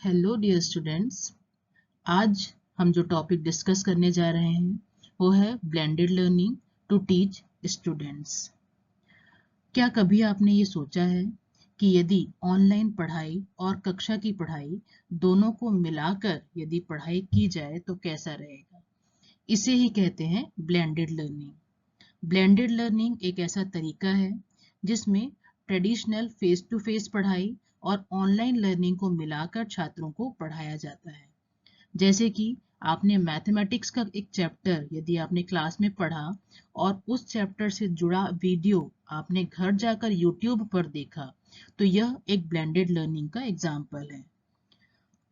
Hello dear students. आज हम जो टॉपिक डिस्कस करने जा रहे हैं वो है blended learning to teach students. क्या कभी आपने ये सोचा है कि यदि ऑनलाइन पढ़ाई और कक्षा की पढ़ाई दोनों को मिलाकर यदि पढ़ाई की जाए तो कैसा रहेगा? इसे ही कहते हैं ब्लेंडेड लर्निंग। ब्लेंडेड लर्निंग एक ऐसा तरीका है जिसमें ट्रेडिशनल फेस टू फेस पढ़ाई और ऑनलाइन लर्निंग को मिलाकर छात्रों को पढ़ाया जाता है। जैसे कि आपने मैथमेटिक्स का एक चैप्टर यदि आपने क्लास में पढ़ा और उस चैप्टर से जुड़ा वीडियो आपने घर जाकर यूट्यूब पर देखा, तो यह एक ब्लेंडेड लर्निंग का एग्जाम्पल है।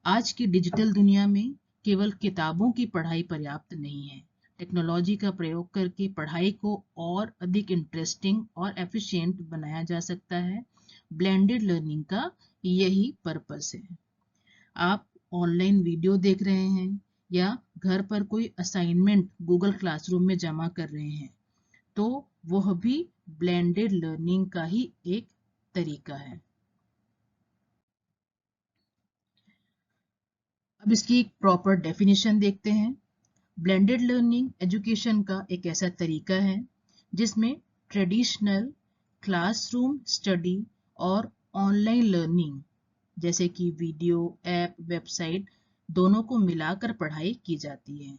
आज की डिजिटल दुनिया में केवल किताबों की पढ़ाई पर्याप्त नहीं है। टेक्नोलॉजी का प्रयोग करके पढ़ाई को और अधिक इंटरेस्टिंग और एफिशिएंट बनाया जा सकता है। ब्लेंडेड लर्निंग का यही पर्पस है। आप ऑनलाइन वीडियो देख रहे हैं या घर पर कोई असाइनमेंट गूगल क्लासरूम में जमा कर रहे हैं, तो वह भी ब्लेंडेड लर्निंग का ही एक तरीका है। अब इसकी एक प्रॉपर डेफिनेशन देखते हैं। ब्लेंडेड लर्निंग एजुकेशन का एक ऐसा तरीका है जिसमें ट्रेडिशनल क्लासरूम स्टडी और ऑनलाइन लर्निंग जैसे कि वीडियो, ऐप, वेबसाइट दोनों को मिलाकर पढ़ाई की जाती है।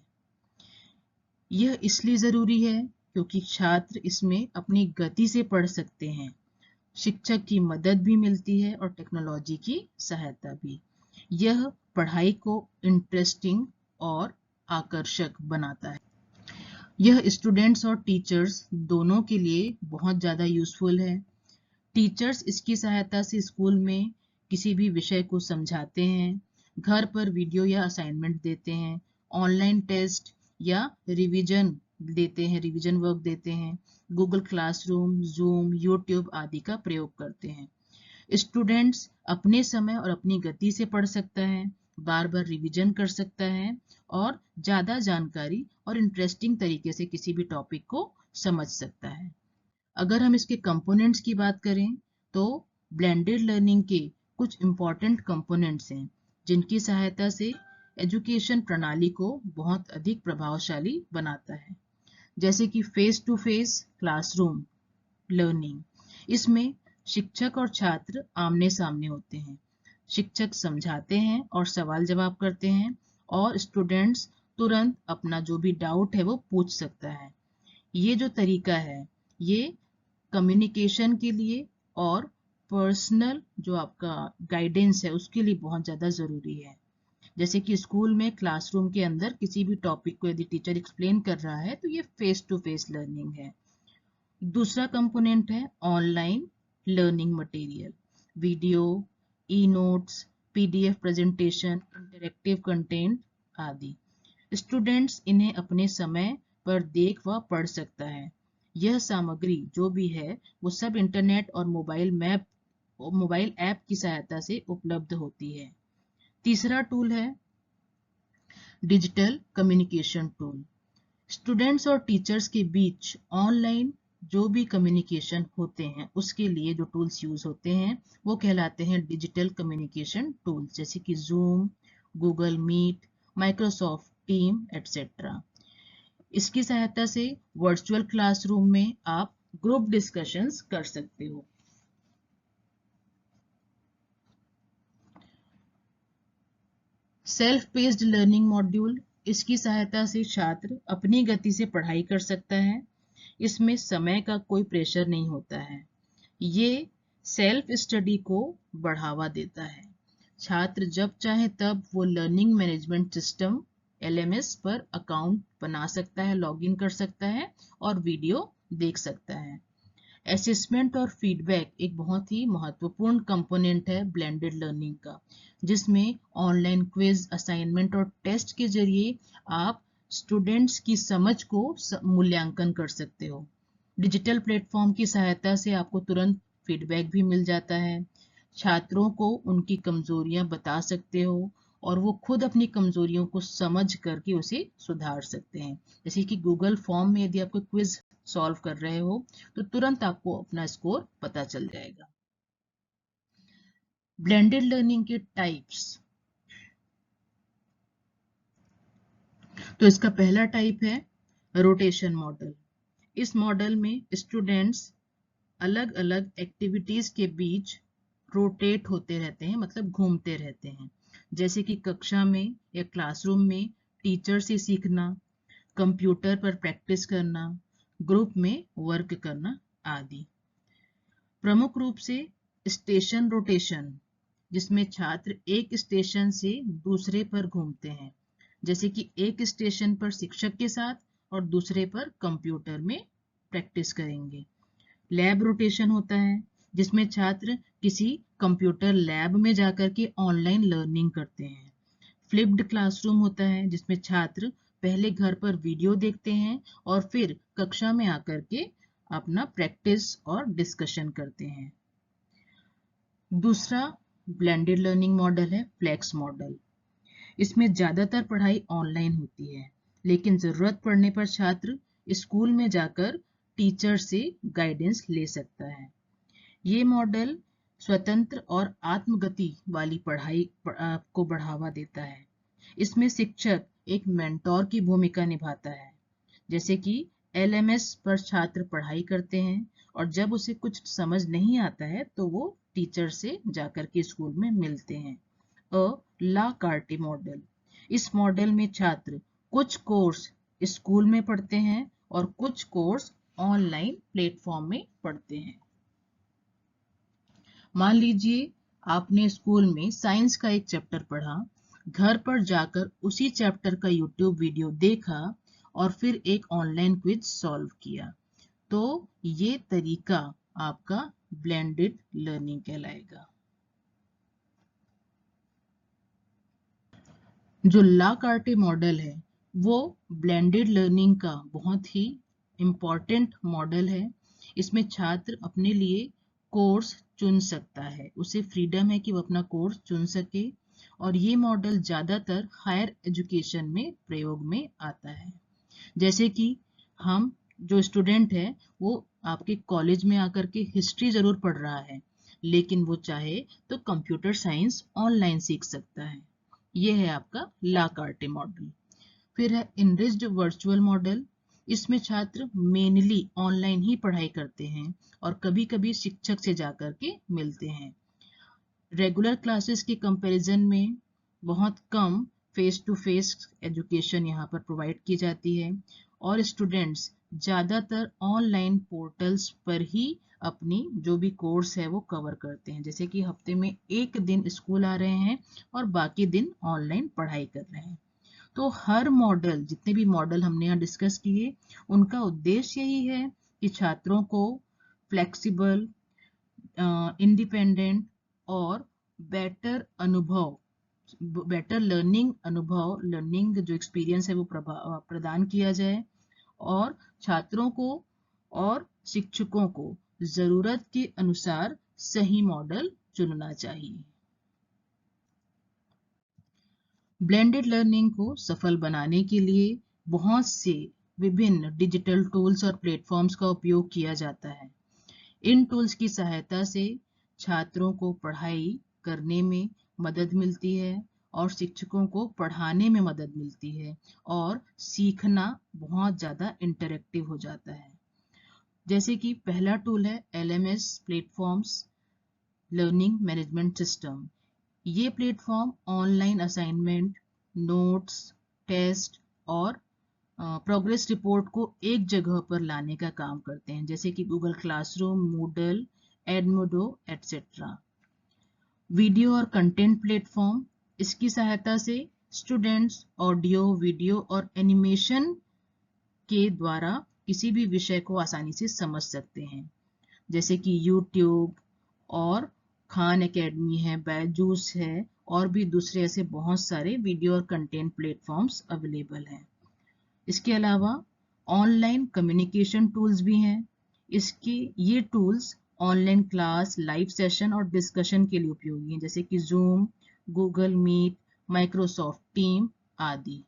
यह इसलिए ज़रूरी है क्योंकि छात्र इसमें अपनी गति से पढ़ सकते हैं, शिक्षक की मदद भी मिलती है और टेक्नोलॉजी की सहायता भी। यह पढ़ाई को इंटरेस्टिंग और आकर्षक बनाता है। यह स्टूडेंट्स और टीचर्स दोनों के लिए बहुत ज़्यादा यूज़फुल है। टीचर्स इसकी सहायता से स्कूल में किसी भी विषय को समझाते हैं, घर पर वीडियो या असाइनमेंट देते हैं, ऑनलाइन टेस्ट या रिवीजन वर्क देते हैं, गूगल क्लासरूम, जूम, यूट्यूब आदि का प्रयोग करते हैं। स्टूडेंट्स अपने समय और अपनी गति से पढ़ सकता है, बार बार रिवीजन कर सकता है और ज़्यादा जानकारी और इंटरेस्टिंग तरीके से किसी भी टॉपिक को समझ सकता है। अगर हम इसके कंपोनेंट्स की बात करें तो ब्लेंडेड लर्निंग के कुछ इंपॉर्टेंट कंपोनेंट्स हैं जिनकी सहायता से एजुकेशन प्रणाली को बहुत अधिक प्रभावशाली बनाता है। जैसे कि face to face classroom learning. इसमें शिक्षक और छात्र आमने सामने होते हैं। शिक्षक समझाते हैं और सवाल जवाब करते हैं और स्टूडेंट्स तुरंत अपना जो भी डाउट है वो पूछ सकता है। ये जो तरीका है ये कम्युनिकेशन के लिए और पर्सनल जो आपका गाइडेंस है उसके लिए बहुत ज़्यादा ज़रूरी है। जैसे कि स्कूल में क्लासरूम के अंदर किसी भी टॉपिक को यदि टीचर एक्सप्लेन कर रहा है तो ये फेस टू फेस लर्निंग है। दूसरा कंपोनेंट है online learning material, video, e notes, PDF presentation, interactive content आदि। स्टूडेंट्स इन्हें अपने समय पर देख व पढ़ सकता है। यह सामग्री जो भी है वो सब इंटरनेट और मोबाइल ऐप की सहायता से उपलब्ध होती है। तीसरा टूल है डिजिटल कम्युनिकेशन टूल। स्टूडेंट्स और टीचर्स के बीच ऑनलाइन जो भी कम्युनिकेशन होते हैं उसके लिए जो टूल्स यूज होते हैं वो कहलाते हैं डिजिटल कम्युनिकेशन टूल्स, जैसे कि Zoom, Google Meet, Microsoft Team etcetera. इसकी सहायता से वर्चुअल क्लासरूम में आप ग्रुप डिस्कशंस कर सकते हो। सेल्फ पेस्ड लर्निंग मॉड्यूल, इसकी सहायता से छात्र अपनी गति से पढ़ाई कर सकता है। इसमें समय का कोई प्रेशर नहीं होता है। ये सेल्फ स्टडी को बढ़ावा देता है। छात्र जब चाहे तब वो लर्निंग मैनेजमेंट सिस्टम एलएमएस पर अकाउंट बना सकता है, लॉगिन कर सकता है और वीडियो देख सकता है। असेसमेंट और फीडबैक एक बहुत ही महत्वपूर्ण कंपोनेंट है ब्लेंडेड लर्निंग का, जिसमें ऑनलाइन क्विज, असाइनमेंट और टेस्ट के जरिए आप स्टूडेंट्स की समझ को मूल्यांकन कर सकते हो। डिजिटल प्लेटफॉर्म की सहायता से आपको तुरंत फीडबैक भी मिल जाता है। छात्रों को उनकी कमजोरियां बता सकते हो और वो खुद अपनी कमजोरियों को समझ करके उसे सुधार सकते हैं। जैसे कि गूगल फॉर्म में यदि आपको क्विज सॉल्व कर रहे हो तो तुरंत आपको अपना स्कोर पता चल जाएगा। ब्लेंडेड लर्निंग के टाइप्स। तो इसका पहला टाइप है रोटेशन मॉडल। इस मॉडल में स्टूडेंट्स अलग अलग एक्टिविटीज के बीच रोटेट होते रहते हैं, मतलब घूमते रहते हैं, जैसे कि कक्षा में या क्लासरूम में टीचर से सीखना, कंप्यूटर पर प्रैक्टिस करना, ग्रुप में वर्क करना आदि। प्रमुख रूप से स्टेशन रोटेशन, जिसमें छात्र एक स्टेशन से दूसरे पर घूमते हैं, जैसे कि एक स्टेशन पर शिक्षक के साथ और दूसरे पर कंप्यूटर में प्रैक्टिस करेंगे। लैब रोटेशन होता है, जिसमें छात्र किसी कंप्यूटर लैब में जाकर के ऑनलाइन लर्निंग करते हैं। फ्लिप्ड क्लासरूम होता है, जिसमें छात्र पहले घर पर वीडियो देखते हैं और फिर कक्षा में आकर के अपना प्रैक्टिस और डिस्कशन करते हैं। दूसरा ब्लेंडेड लर्निंग मॉडल है फ्लेक्स मॉडल। इसमें ज्यादातर पढ़ाई ऑनलाइन होती है, लेकिन जरूरत पड़ने पर छात्र स्कूल में जाकर टीचर से गाइडेंस ले सकता है। ये मॉडल स्वतंत्र और आत्मगति वाली पढ़ाई को बढ़ावा देता है। इसमें शिक्षक एक मेंटोर की भूमिका निभाता है, जैसे कि एलएमएस पर छात्र पढ़ाई करते हैं और जब उसे कुछ समझ नहीं आता है तो वो टीचर से जाकर के स्कूल में मिलते हैं। ला कार्टे मॉडल। इस मॉडल में छात्र कुछ कोर्स स्कूल में पढ़ते हैं और कुछ कोर्स ऑनलाइन प्लेटफॉर्म में पढ़ते हैं। मान लीजिए आपने स्कूल में साइंस का एक चैप्टर पढ़ा, घर पर जाकर उसी चैप्टर का यूट्यूब वीडियो देखा और फिर एक ऑनलाइन क्विज सॉल्व किया, तो ये तरीका आपका ब्लेंडेड लर्निंग कहलाएगा। जो ला कार्टे मॉडल है वो ब्लेंडेड लर्निंग का बहुत ही इम्पॉर्टेंट मॉडल है। इसमें छात्र अपने लिए कोर्स चुन सकता है, उसे फ्रीडम है कि वो अपना कोर्स चुन सके, और ये मॉडल ज़्यादातर हायर एजुकेशन में प्रयोग में आता है। जैसे कि हम जो स्टूडेंट है वो आपके कॉलेज में आकर के हिस्ट्री ज़रूर पढ़ रहा है, लेकिन वो चाहे तो कंप्यूटर साइंस ऑनलाइन सीख सकता है। ये है आपका ला कार्टे मॉडल। फिर है इनरिच्ड वर्चुअल मॉडल। इसमें छात्र मेनली ऑनलाइन ही पढ़ाई करते हैं और कभी-कभी शिक्षक से जाकर के मिलते हैं। रेगुलर क्लासेस के कंपैरिजन में बहुत कम फेस टू फेस एजुकेशन यहाँ पर प्रोवाइड की जाती है और स्टूडेंट्स ज़्यादातर ऑनलाइन पोर्टल्स पर ही अपनी जो भी कोर्स है वो कवर करते हैं, जैसे कि हफ्ते में एक दिन स्कूल आ रहे हैं और बाकी दिन ऑनलाइन पढ़ाई कर रहे हैं। तो हर मॉडल, जितने भी मॉडल हमने यहाँ डिस्कस किए, उनका उद्देश्य यही है कि छात्रों को फ्लेक्सिबल, इंडिपेंडेंट और बेटर अनुभव, बेटर लर्निंग जो एक्सपीरियंस है वो प्रदान किया जाए और छात्रों को और शिक्षकों को जरूरत के अनुसार सही मॉडल चुनना चाहिए। ब्लेंडेड लर्निंग को सफल बनाने के लिए बहुत से विभिन्न डिजिटल टूल्स और प्लेटफॉर्म्स का उपयोग किया जाता है। इन टूल्स की सहायता से छात्रों को पढ़ाई करने में मदद मिलती है और शिक्षकों को पढ़ाने में मदद मिलती है और सीखना बहुत ज़्यादा इंटरेक्टिव हो जाता है। जैसे कि पहला टूल है LMS platforms learning management system. ये platform online assignment, notes, test और प्रोग्रेस रिपोर्ट को एक जगह पर लाने का काम करते हैं, जैसे कि Google classroom, Moodle, Edmodo etcetera. Video और कंटेंट प्लेटफॉर्म, इसकी सहायता से स्टूडेंट्स ऑडियो, वीडियो और एनिमेशन के द्वारा किसी भी विषय को आसानी से समझ सकते हैं, जैसे कि यूट्यूब और खान एकेडमी है, बैजूस है और भी दूसरे ऐसे बहुत सारे वीडियो और कंटेंट प्लेटफॉर्म्स अवेलेबल हैं। इसके अलावा ऑनलाइन कम्युनिकेशन टूल्स भी हैं। ये tools online class, live session और डिस्कशन के लिए उपयोगी हैं, जैसे कि Zoom, Google Meet, Microsoft Team आदि।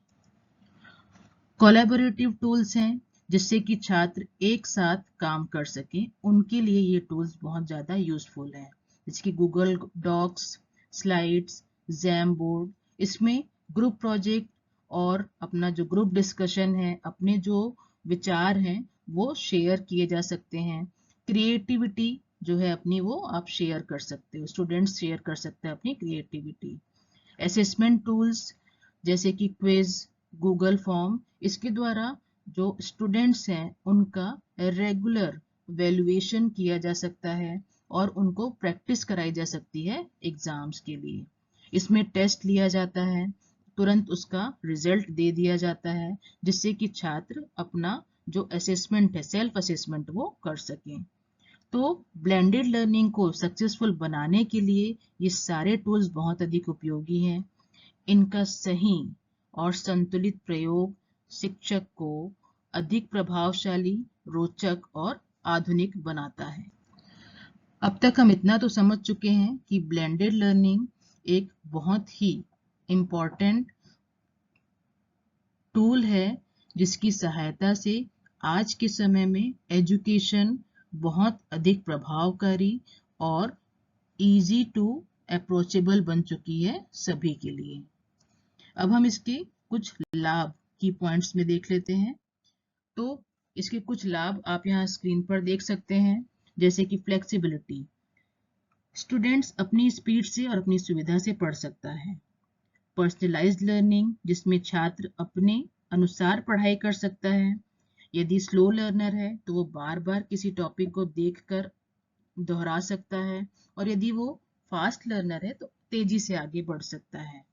कोलैबोरेटिव टूल्स हैं जिससे कि छात्र एक साथ काम कर सकें, उनके लिए ये टूल्स बहुत ज़्यादा यूजफुल हैं, जैसे कि Google Docs, slides, Jamboard. इसमें ग्रुप प्रोजेक्ट और अपना जो ग्रुप डिस्कशन है, अपने जो विचार हैं वो शेयर किए जा सकते हैं। क्रिएटिविटी जो है अपनी वो आप शेयर कर सकते हो, स्टूडेंट्स शेयर कर सकते हैं अपनी क्रिएटिविटी। असेसमेंट टूल्स जैसे कि क्विज, गूगल फॉर्म, इसके द्वारा जो स्टूडेंट्स हैं उनका रेगुलर वैल्यूएशन किया जा सकता है और उनको प्रैक्टिस कराई जा सकती है एग्जाम्स के लिए। इसमें टेस्ट लिया जाता है, तुरंत उसका रिजल्ट दे दिया जाता है, जिससे कि छात्र अपना जो असेसमेंट है, सेल्फ असेसमेंट वो कर सकें। तो ब्लेंडेड लर्निंग को सक्सेसफुल बनाने के लिए ये सारे टूल्स बहुत अधिक उपयोगी हैं। इनका सही और संतुलित प्रयोग शिक्षक को अधिक प्रभावशाली, रोचक और आधुनिक बनाता है। अब तक हम इतना तो समझ चुके हैं कि ब्लेंडेड लर्निंग एक बहुत ही इम्पॉर्टेंट टूल है, जिसकी सहायता से आज के समय में एजुकेशन बहुत अधिक प्रभावकारी और इजी टू अप्रोचेबल बन चुकी है सभी के लिए। अब हम इसके कुछ लाभ की पॉइंट्स में देख लेते हैं। तो इसके कुछ लाभ आप यहाँ स्क्रीन पर देख सकते हैं, जैसे कि फ्लेक्सिबिलिटी, स्टूडेंट्स अपनी स्पीड से और अपनी सुविधा से पढ़ सकता है। पर्सनलाइज्ड लर्निंग, जिसमें छात्र अपने अनुसार पढ़ाई कर सकता है। यदि स्लो लर्नर है तो वो बार बार किसी टॉपिक को देखकर दोहरा सकता है, और यदि वो फास्ट लर्नर है तो तेजी से आगे बढ़ सकता है।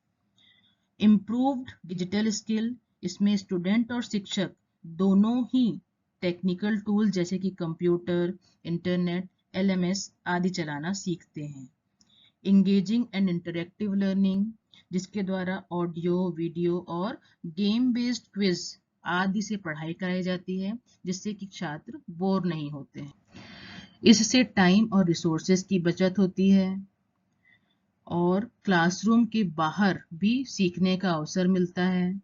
इम्प्रूव्ड डिजिटल स्किल, इसमें स्टूडेंट और शिक्षक दोनों ही टेक्निकल टूल जैसे कि कंप्यूटर, इंटरनेट, LMS आदि चलाना सीखते हैं। इंगेजिंग एंड इंटरेक्टिव लर्निंग, जिसके द्वारा ऑडियो, वीडियो और गेम बेस्ड क्विज आदि से पढ़ाई कराई जाती है, जिससे कि छात्र बोर नहीं होते हैं। इससे टाइम और रिसोर्सेज की बचत होती है और क्लासरूम के बाहर भी सीखने का अवसर मिलता है।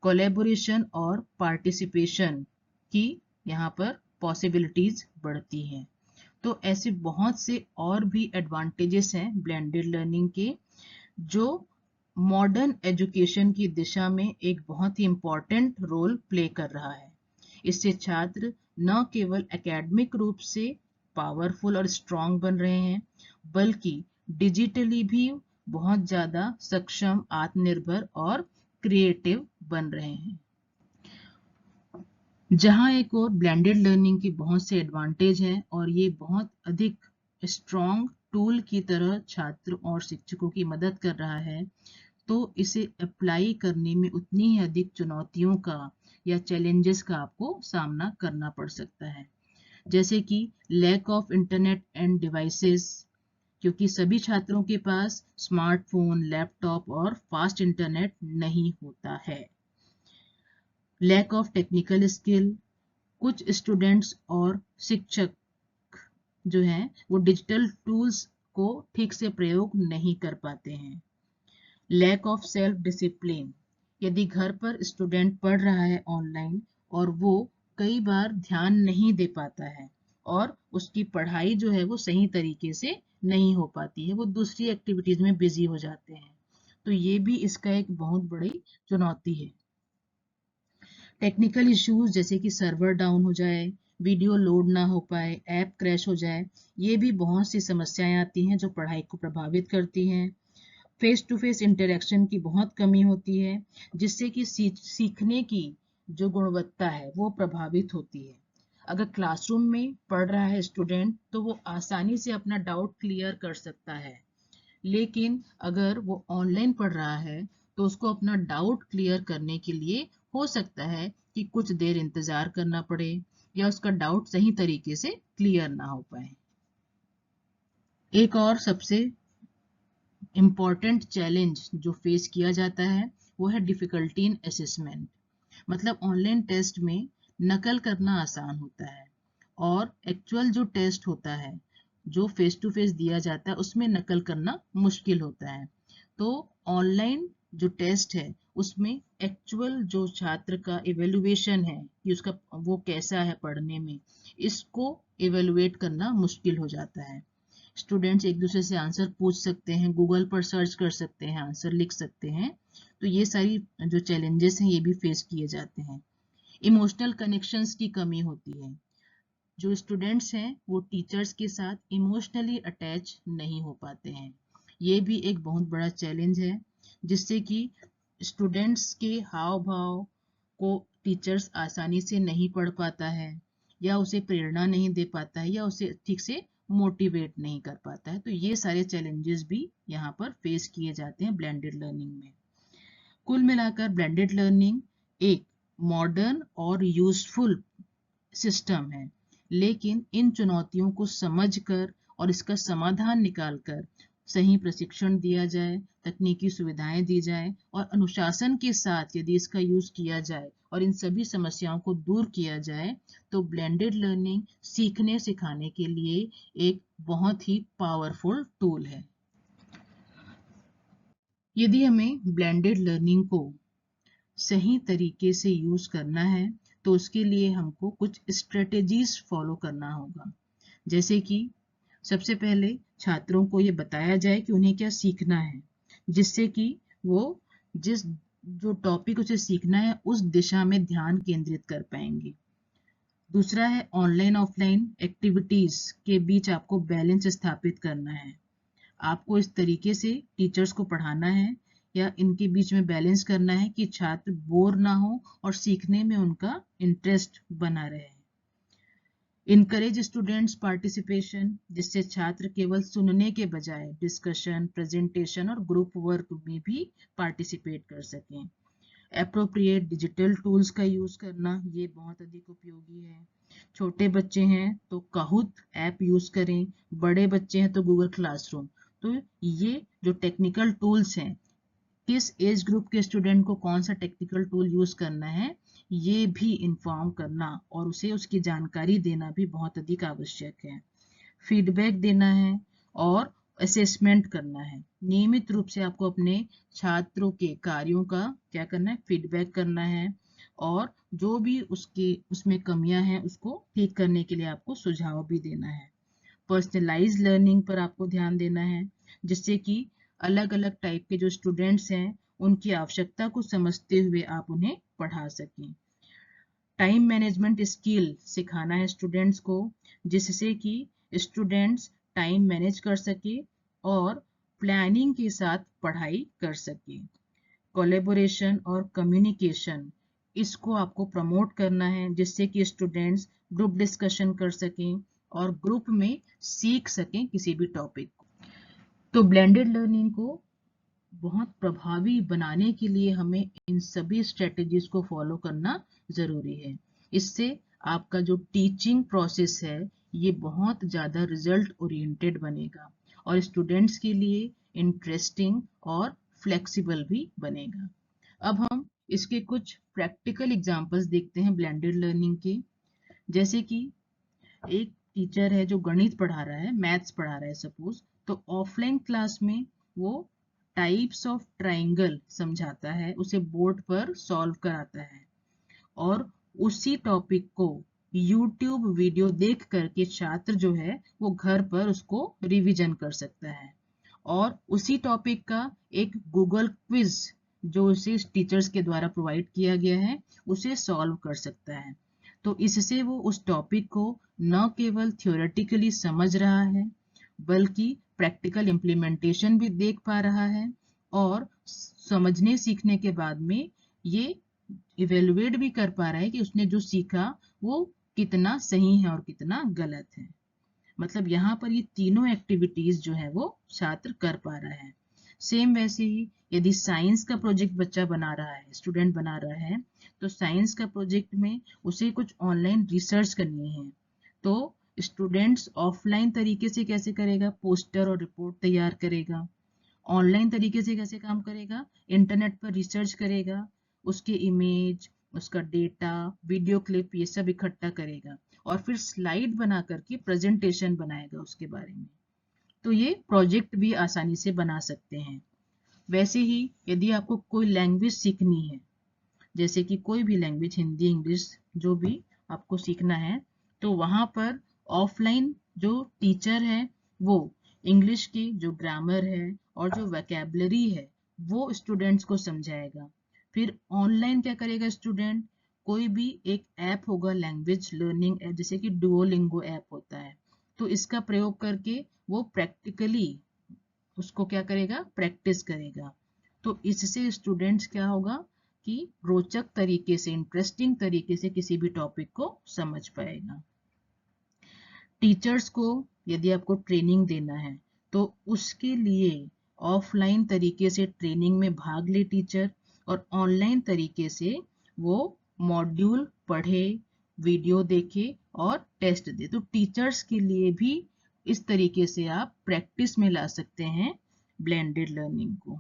कोलैबोरेशन और पार्टिसिपेशन की यहाँ पर पॉसिबिलिटीज बढ़ती हैं। तो ऐसे बहुत से और भी एडवांटेजेस हैं ब्लेंडेड लर्निंग के, जो मॉडर्न एजुकेशन की दिशा में एक बहुत ही इम्पॉर्टेंट रोल प्ले कर रहा है। इससे छात्र न केवल एकेडमिक रूप से पावरफुल और स्ट्रांग बन रहे हैं, बल्कि डिजिटली भी बहुत ज़्यादा सक्षम, आत्मनिर्भर और क्रिएटिव बन रहे हैं। जहाँ एक और ब्लेंडेड लर्निंग की बहुत से एडवांटेज हैं और ये बहुत अधिक स्ट्रांग टूल की तरह छात्र और शिक्षकों की मदद कर रहा है, तो इसे अप्लाई करने में उतनी ही अधिक चुनौतियों का या चैलेंजेस का आपको सामना करना पड़ सकता है, जैसे कि lack of internet and devices, क्योंकि सभी छात्रों के पास स्मार्टफोन, लैपटॉप और फास्ट इंटरनेट नहीं होता है। लैक ऑफ टेक्निकल स्किल, कुछ स्टूडेंट्स और शिक्षक जो हैं वो डिजिटल टूल्स को ठीक से प्रयोग नहीं कर पाते हैं। लैक ऑफ सेल्फ डिसिप्लिन, यदि घर पर स्टूडेंट पढ़ रहा है ऑनलाइन और वो कई बार ध्यान नहीं दे पाता है और उसकी पढ़ाई जो है वो सही तरीके से नहीं हो पाती है, वो दूसरी एक्टिविटीज में बिजी हो जाते हैं, तो ये भी इसका एक बहुत बड़ी चुनौती है। टेक्निकल इश्यूज जैसे कि सर्वर डाउन हो जाए, वीडियो लोड ना हो पाए, ऐप क्रैश हो जाए, ये भी बहुत सी समस्याएं आती हैं जो पढ़ाई को प्रभावित करती हैं। फेस टू फेस इंटरेक्शन की बहुत कमी होती है, जिससे कि सीखने की जो गुणवत्ता है वो प्रभावित होती है। अगर क्लासरूम में पढ़ रहा है स्टूडेंट तो वो आसानी से अपना डाउट क्लियर कर सकता है, लेकिन अगर वो ऑनलाइन पढ़ रहा है तो उसको अपना डाउट क्लियर करने के लिए हो सकता है कि कुछ देर इंतजार करना पड़े या उसका डाउट सही तरीके से क्लियर ना हो पाए। एक और सबसे इम्पॉर्टेंट चैलेंज जो फेस किया जाता है वो है डिफिकल्टी इन असेसमेंट। मतलब ऑनलाइन टेस्ट में नकल करना आसान होता है और एक्चुअल जो टेस्ट होता है, जो फेस टू फेस दिया जाता है, उसमें नकल करना मुश्किल होता है। तो ऑनलाइन जो टेस्ट है उसमें एक्चुअल जो छात्र का इवेल्युएशन है कि उसका वो कैसा है पढ़ने में, इसको इवेलुएट करना मुश्किल हो जाता है। स्टूडेंट्स एक दूसरे से आंसर पूछ सकते हैं, गूगल पर सर्च कर सकते हैं, आंसर लिख सकते हैं। तो ये सारी जो चैलेंजेस हैं ये भी फेस किए जाते हैं। इमोशनल कनेक्शंस की कमी होती है। जो स्टूडेंट्स हैं वो टीचर्स के साथ इमोशनली अटैच नहीं हो पाते हैं। ये भी एक बहुत बड़ा चैलेंज है, जिससे कि स्टूडेंट्स के हाव भाव को टीचर्स आसानी से नहीं पढ़ पाता है, या उसे प्रेरणा नहीं दे पाता है, या उसे ठीक से मोटिवेट नहीं कर पाता है। तो ये सारे चैलेंजेस भी यहाँ पर फेस किए जाते हैं ब्लेंडेड लर्निंग में। कुल मिलाकर ब्लेंडेड लर्निंग एक मॉडर्न और यूजफुल सिस्टम है, लेकिन इन चुनौतियों को समझकर और इसका समाधान निकालकर सही प्रशिक्षण दिया जाए, तकनीकी सुविधाएं दी जाए और अनुशासन के साथ यदि इसका यूज किया जाए और इन सभी समस्याओं को दूर किया जाए, तो ब्लेंडेड लर्निंग सीखने सिखाने के लिए एक बहुत ही पावरफुल टूल है। यदि हमें ब्लेंडेड लर्निंग को सही तरीके से यूज करना है, तो उसके लिए हमको कुछ स्ट्रेटेजीज फॉलो करना होगा। जैसे कि सबसे पहले छात्रों को ये बताया जाए कि उन्हें क्या सीखना है, जिससे कि वो जिस जो टॉपिक उसे सीखना है उस दिशा में ध्यान केंद्रित कर पाएंगे। दूसरा है ऑनलाइन ऑफलाइन एक्टिविटीज के बीच आपको बैलेंस स्थापित करना है। आपको इस तरीके से टीचर्स को पढ़ाना है या इनके बीच में बैलेंस करना है कि छात्र बोर ना हो और सीखने में उनका इंटरेस्ट बना रहे। इनकरेज स्टूडेंट्स पार्टिसिपेशन, जिससे छात्र केवल सुनने के बजाय डिस्कशन, प्रेजेंटेशन और ग्रुप वर्क में भी पार्टिसिपेट कर सकें। एप्रोप्रिएट डिजिटल टूल्स का यूज करना, ये बहुत अधिक उपयोगी है। छोटे बच्चे हैं तो काहूत ऐप यूज करें, बड़े बच्चे हैं तो गूगल क्लासरूम। तो ये जो टेक्निकल टूल्स हैं, किस एज ग्रुप के स्टूडेंट को कौन सा टेक्निकल टूल यूज करना है, ये भी इन्फॉर्म करना और उसे उसकी जानकारी देना भी बहुत अधिक आवश्यक है। फीडबैक देना है और असेसमेंट करना है। नियमित रूप से आपको अपने छात्रों के कार्यों का क्या करना है, फीडबैक करना है, और जो भी उसमें कमियां हैं उसको ठीक करने के लिए आपको सुझाव भी देना है। पर्सनलाइज लर्निंग पर आपको ध्यान देना है, जिससे कि अलग अलग टाइप के जो स्टूडेंट्स हैं उनकी आवश्यकता को समझते हुए आप उन्हें पढ़ा सकें। टाइम मैनेजमेंट स्किल सिखाना है स्टूडेंट्स को, जिससे कि स्टूडेंट्स टाइम मैनेज कर सके और प्लानिंग के साथ पढ़ाई कर सके। कोलैबोरेशन और कम्युनिकेशन, इसको आपको प्रमोट करना है, जिससे कि स्टूडेंट्स ग्रुप डिस्कशन कर सकें और ग्रुप में सीख सकें किसी भी टॉपिक को। तो ब्लेंडेड लर्निंग को बहुत प्रभावी बनाने के लिए हमें इन सभी स्ट्रेटजीज को फॉलो करना जरूरी है। इससे आपका जो टीचिंग प्रोसेस है ये बहुत ज़्यादा रिजल्ट ओरिएंटेड बनेगा और स्टूडेंट्स के लिए इंटरेस्टिंग और फ्लेक्सिबल भी बनेगा। अब हम इसके कुछ प्रैक्टिकल एग्जांपल्स देखते हैं ब्लेंडेड लर्निंग के। जैसे कि एक टीचर है जो गणित पढ़ा रहा है, मैथ्स पढ़ा रहा है सपोज, तो ऑफलाइन क्लास में वो टाइप्स ऑफ ट्राइंगल समझाता है, उसे बोर्ड पर सॉल्व कराता है, और उसी टॉपिक को YouTube वीडियो देख करके छात्र जो है वो घर पर उसको रिवीजन कर सकता है, और उसी टॉपिक का एक गूगल क्विज जो उसे टीचर्स के द्वारा प्रोवाइड किया गया है उसे सॉल्व कर सकता है। तो इससे वो उस टॉपिक को न केवल थ्योरेटिकली समझ रहा है बल्कि प्रैक्टिकल इम्प्लीमेंटेशन भी देख पा रहा है, और समझने सीखने के बाद में ये इवेलुएट भी कर पा रहा है कि उसने जो सीखा वो कितना सही है और कितना गलत है। मतलब यहाँ पर ये तीनों एक्टिविटीज जो है वो छात्र कर पा रहा है। सेम वैसे ही यदि साइंस का प्रोजेक्ट बच्चा बना रहा है, स्टूडेंट बना रहा है, तो साइंस का प्रोजेक्ट में उसे कुछ ऑनलाइन रिसर्च करनी है, तो स्टूडेंट्स ऑफलाइन तरीके से कैसे करेगा, पोस्टर और रिपोर्ट तैयार करेगा। ऑनलाइन तरीके से कैसे काम करेगा, इंटरनेट पर रिसर्च करेगा, उसके इमेज, उसका डेटा, वीडियो क्लिप, ये सब इकट्ठा करेगा और फिर स्लाइड बना करके प्रेजेंटेशन बनाएगा उसके बारे में। तो ये प्रोजेक्ट भी आसानी से बना सकते हैं। वैसे ही यदि आपको कोई लैंग्वेज सीखनी है, जैसे कि कोई भी लैंग्वेज, हिंदी, इंग्लिश, जो भी आपको सीखना है, तो वहाँ पर ऑफलाइन जो टीचर है वो इंग्लिश की जो ग्रामर है और जो वोकैबुलरी है वो स्टूडेंट्स को समझाएगा। फिर ऑनलाइन क्या करेगा स्टूडेंट, कोई भी एक ऐप होगा लैंग्वेज लर्निंग ऐप, जैसे कि डुओलिंगो ऐप होता है, तो इसका प्रयोग करके वो प्रैक्टिकली उसको क्या करेगा, प्रैक्टिस करेगा। तो इससे स्टूडेंट्स क्या होगा कि रोचक तरीके से, इंटरेस्टिंग तरीके से किसी भी टॉपिक को समझ पाएगा। टीचर्स को यदि आपको ट्रेनिंग देना है तो उसके लिए ऑफलाइन तरीके से ट्रेनिंग में भाग ले टीचर, और ऑनलाइन तरीके से वो मॉड्यूल पढ़े, वीडियो देखे और टेस्ट दे। तो टीचर्स के लिए भी इस तरीके से आप प्रैक्टिस में ला सकते हैं ब्लेंडेड लर्निंग को।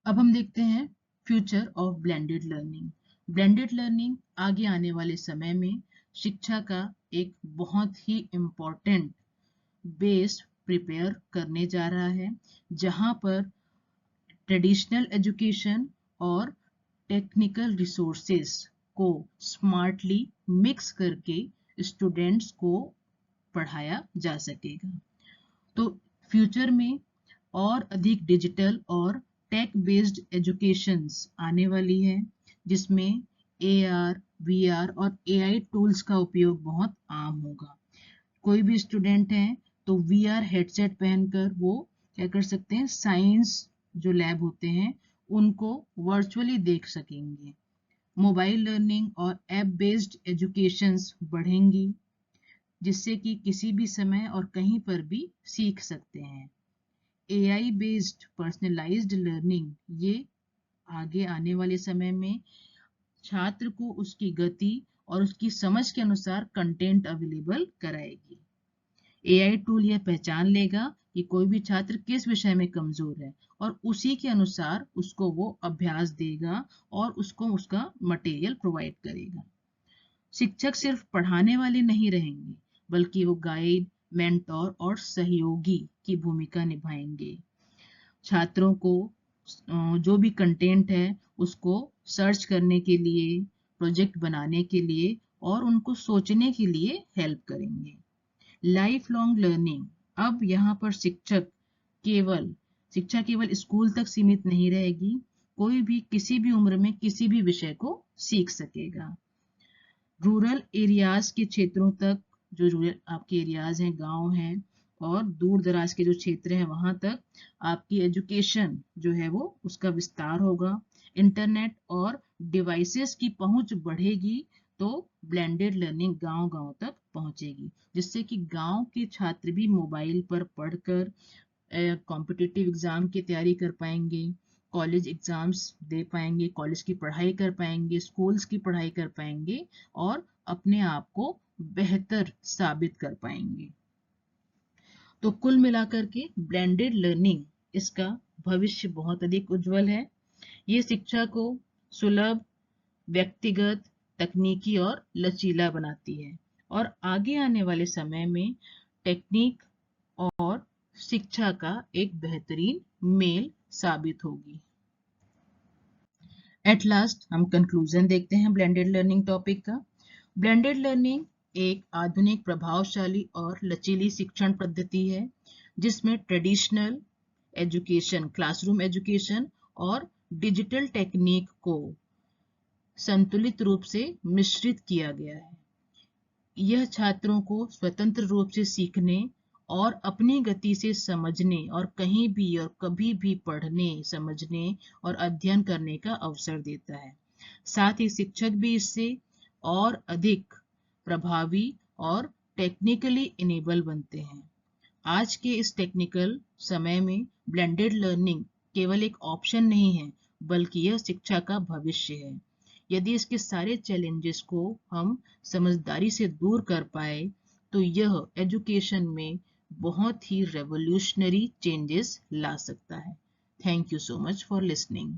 अब हम देखते हैं future of blended learning. Blended learning आगे आने वाले समय में शिक्षा का एक बहुत ही इम्पोर्टेंट बेस प्रिपेयर करने जा रहा है, जहां पर ट्रेडिशनल एजुकेशन और टेक्निकल रिसोर्सेस को स्मार्टली मिक्स करके स्टूडेंट्स को पढ़ाया जा सकेगा। तो फ्यूचर में और अधिक डिजिटल और टेक बेस्ड एजुकेशंस आने वाली है, जिसमें AR, VR और AI टूल्स का उपयोग बहुत आम होगा। कोई भी स्टूडेंट है तो VR हेडसेट पहनकर वो क्या कर सकते हैं, साइंस जो लैब होते हैं उनको वर्चुअली देख सकेंगे। मोबाइल लर्निंग और ऐप बेस्ड एजुकेशंस बढ़ेंगी, जिससे कि किसी भी समय और कहीं पर भी सीख सकते हैं। AI बेस्ड पर्सनलाइज्ड लर्निंग ये आगे आने वाले समय में छात्र को उसकी गति और उसकी समझ के अनुसार कंटेंट अवेलेबल कराएगी। AI टूल यह पहचान लेगा कि कोई भी छात्र किस विषय में कमजोर है और उसी के अनुसार उसको वो अभ्यास देगा और उसको उसका मटेरियल प्रोवाइड करेगा। शिक्षक सिर्फ पढ़ाने वाले नहीं रहेंगे, बल्कि वो गाइड, मेंटोर और सहयोगी की भूमिका निभाएंगे। छात्रों को जो भी कंटेंट है उसको सर्च करने के लिए, प्रोजेक्ट बनाने के लिए और उनको सोचने के लिए हेल्प करेंगे। लाइफ लॉन्ग लर्निंग, अब यहाँ पर शिक्षा केवल स्कूल तक सीमित नहीं रहेगी, कोई भी किसी भी उम्र में किसी भी विषय को सीख सकेगा। रूरल एरियाज के क्षेत्रों तक, जो रूरल आपके एरियाज हैं, गांव हैं और दूर दराज के जो क्षेत्र हैं वहां तक आपकी एजुकेशन जो है वो उसका विस्तार होगा। इंटरनेट और डिवाइसेस की पहुंच बढ़ेगी तो ब्लेंडेड लर्निंग गांव-गांव तक पहुंचेगी, जिससे कि गांव के छात्र भी मोबाइल पर पढ़कर कॉम्पिटिटिव एग्जाम की तैयारी कर पाएंगे, कॉलेज एग्जाम्स दे पाएंगे, कॉलेज की पढ़ाई कर पाएंगे, स्कूल्स की पढ़ाई कर पाएंगे और अपने आप को बेहतर साबित कर पाएंगे। तो कुल मिलाकर के ब्लेंडेड लर्निंग, इसका भविष्य बहुत अधिक उज्जवल है। ये शिक्षा को सुलभ, व्यक्तिगत, तकनीकी और लचीला बनाती है और आगे आने वाले समय में टेक्निक और शिक्षा का एक बेहतरीन मेल साबित होगी। एट लास्ट हम कंक्लूजन देखते हैं ब्लेंडेड लर्निंग टॉपिक का। ब्लेंडेड लर्निंग एक आधुनिक, प्रभावशाली और लचीली शिक्षण पद्धति है, जिसमें ट्रेडिशनल एजुकेशन, क्लासरूम एजुकेशन और डिजिटल टेक्निक को संतुलित रूप से मिश्रित किया गया है। यह छात्रों को स्वतंत्र रूप से सीखने और अपनी गति से समझने और कहीं भी और कभी भी पढ़ने, समझने और अध्ययन करने का अवसर देता है। साथ ही शिक्षक भी इससे और अधिक प्रभावी और टेक्निकली इनेबल बनते हैं। आज के इस टेक्निकल समय में ब्लेंडेड लर्निंग केवल एक ऑप्शन नहीं है, बल्कि यह शिक्षा का भविष्य है। यदि इसके सारे चैलेंजेस को हम समझदारी से दूर कर पाए तो यह एजुकेशन में बहुत ही रेवोल्यूशनरी चेंजेस ला सकता है। Thank you so much for listening.